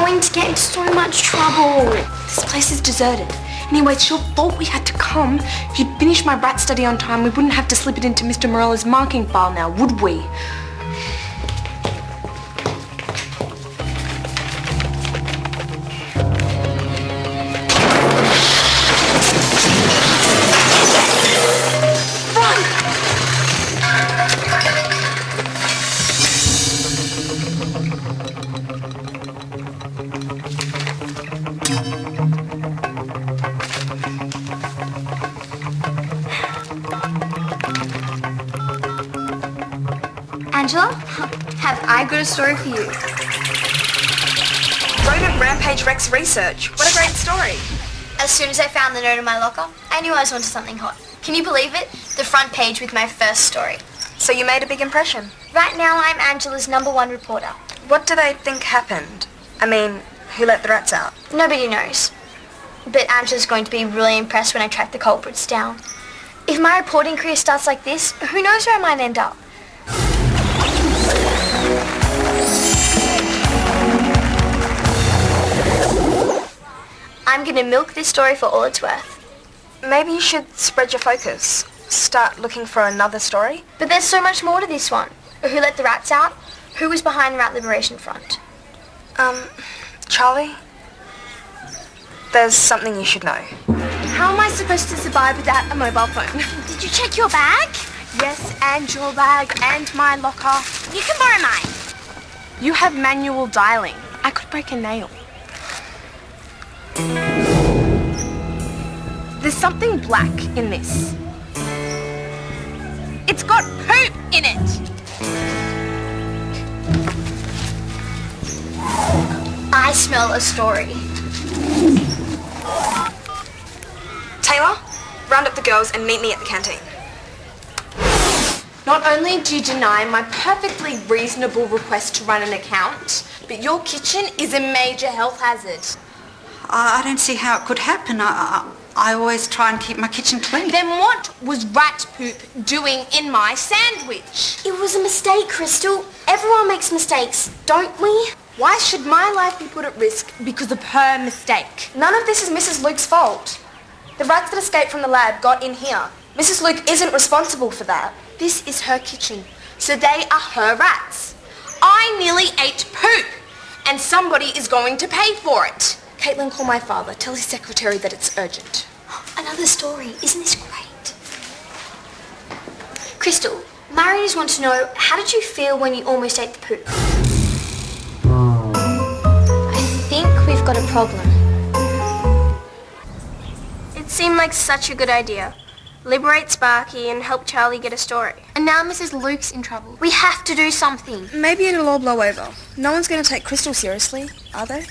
going to get into so much trouble. This place is deserted. Anyway, it's your fault we had to come. If you'd finished my rat study on time, we wouldn't have to slip it into Mr. Morella's marking file now, would we? Angela, have I got a story for you? Rodent Rampage Rex Research. What a great story. As soon as I found the note in my locker, I knew I was onto something hot. Can you believe it? The front page with my first story. So you made a big impression. Right now, I'm Angela's #1 reporter. What do they think happened? I mean, who let the rats out? Nobody knows. But Angela's going to be really impressed when I track the culprits down. If my reporting career starts like this, who knows where I might end up? I'm going to milk this story for all it's worth. Maybe you should spread your focus. Start looking for another story. But there's so much more to this one. Who let the rats out? Who was behind the Rat Liberation Front? Charlie? There's something you should know. How am I supposed to survive without a mobile phone? Did you check your bag? Yes, and your bag and my locker. You can borrow mine. You have manual dialing. I could break a nail. There's something black in this. It's got poop in it. I smell a story. Taylor, round up the girls and meet me at the canteen. Not only do you deny my perfectly reasonable request to run an account, but your kitchen is a major health hazard. I don't see how it could happen. I always try and keep my kitchen clean. Then what was rat poop doing in my sandwich? It was a mistake, Crystal. Everyone makes mistakes, don't we? Why should my life be put at risk because of her mistake? None of this is Mrs. Luke's fault. The rats that escaped from the lab got in here. Mrs. Luke isn't responsible for that. This is her kitchen, so they are her rats. I nearly ate poop, and somebody is going to pay for it. Caitlin, call my father. Tell his secretary that it's urgent. Another story. Isn't this great? Crystal, my readers want to know, how did you feel when you almost ate the poop? I think we've got a problem. It seemed like such a good idea. Liberate Sparky and help Charlie get a story. And now Mrs. Luke's in trouble. We have to do something. Maybe it'll all blow over. No one's going to take Crystal seriously, are they?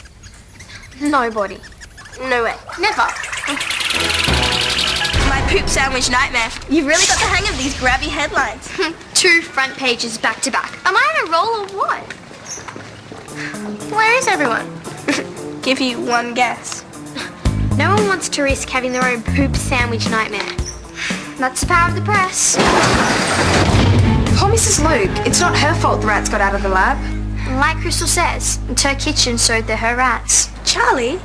Nobody. No way. Never. My poop sandwich nightmare. You've really got the hang of these grabby headlines. 2 front pages back to back. Am I on a roll or what? Where is everyone? Give you one guess. No one wants to risk having their own poop sandwich nightmare. That's the power of the press. Call Mrs. Luke. It's not her fault the rats got out of the lab. Like Crystal says, it's her kitchen, so they're her rats. Charlie?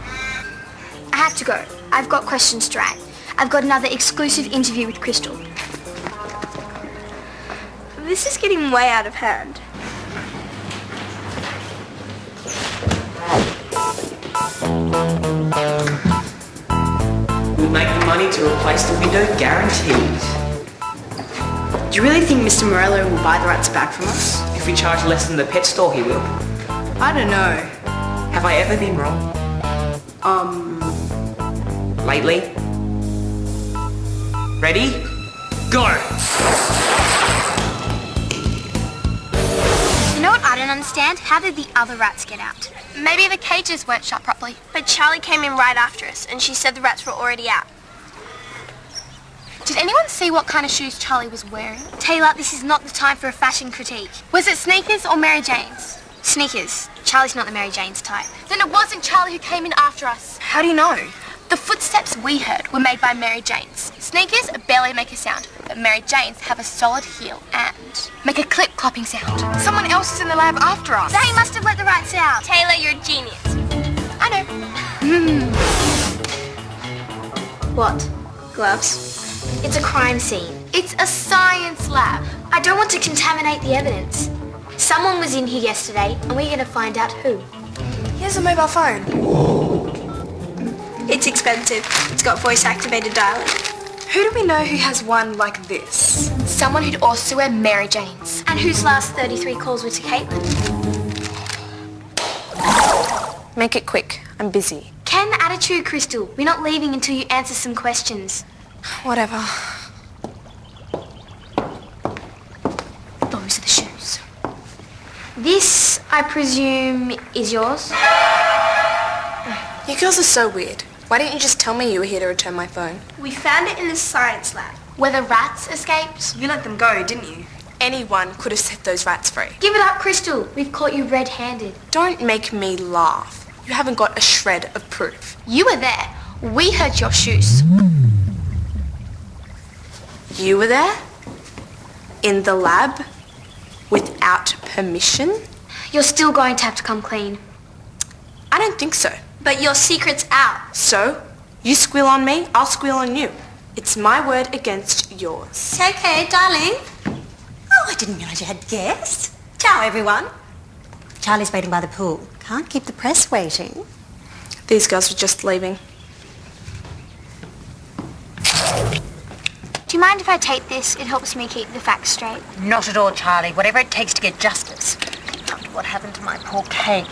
I have to go. I've got questions to write. I've got another exclusive interview with Crystal. This is getting way out of hand. We'll make the money to replace the window guaranteed. Do you really think Mr. Morello will buy the rats back from us? If we charge less than the pet store, he will. I don't know. Have I ever been wrong? Lately? Ready? Go! You know what I don't understand? How did the other rats get out? Maybe the cages weren't shut properly. But Charlie came in right after us, and she said the rats were already out. Did anyone see what kind of shoes Charlie was wearing? Taylor, this is not the time for a fashion critique. Was it sneakers or Mary Jane's? Sneakers. Charlie's not the Mary Jane's type. Then it wasn't Charlie who came in after us. How do you know? The footsteps we heard were made by Mary Jane's. Sneakers barely make a sound, but Mary Jane's have a solid heel and make a clip-clopping sound. Someone else is in the lab after us. They must have let the rats out. Taylor, you're a genius. I know. What? Gloves? It's a crime scene. It's a science lab. I don't want to contaminate the evidence. Someone was in here yesterday, and we're going to find out who. Here's a mobile phone. It's expensive. It's got voice-activated dialing. Who do we know who has one like this? Someone who'd also wear Mary Jane's. And whose last 33 calls were to Caitlin. Make it quick. I'm busy. Ken, attitude, Crystal. We're not leaving until you answer some questions. Whatever. Those are the shoes. This, I presume, is yours? You girls are so weird. Why didn't you just tell me you were here to return my phone? We found it in the science lab. Where the rats escaped? You let them go, didn't you? Anyone could have set those rats free. Give it up, Crystal. We've caught you red-handed. Don't make me laugh. You haven't got a shred of proof. You were there. We heard your shoes. You were there? In the lab? Without permission? You're still going to have to come clean. I don't think so. But your secret's out. So, you squeal on me, I'll squeal on you. It's my word against yours. It's okay, darling. Oh, I didn't realise you had guests. Ciao, everyone. Charlie's waiting by the pool. Can't keep the press waiting. These girls were just leaving. Do you mind if I take this? It helps me keep the facts straight. Not at all, Charlie. Whatever it takes to get justice. What happened to my poor cake?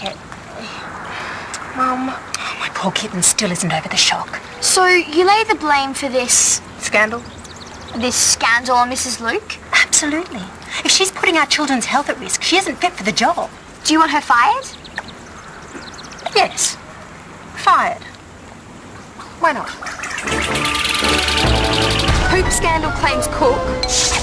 Mum. Oh, my poor kitten still isn't over the shock. So you lay the blame for this Scandal? scandal on Mrs. Luke? Absolutely. If she's putting our children's health at risk, she isn't fit for the job. Do you want her fired? Yes. Fired. Why not? Poop scandal claims cook.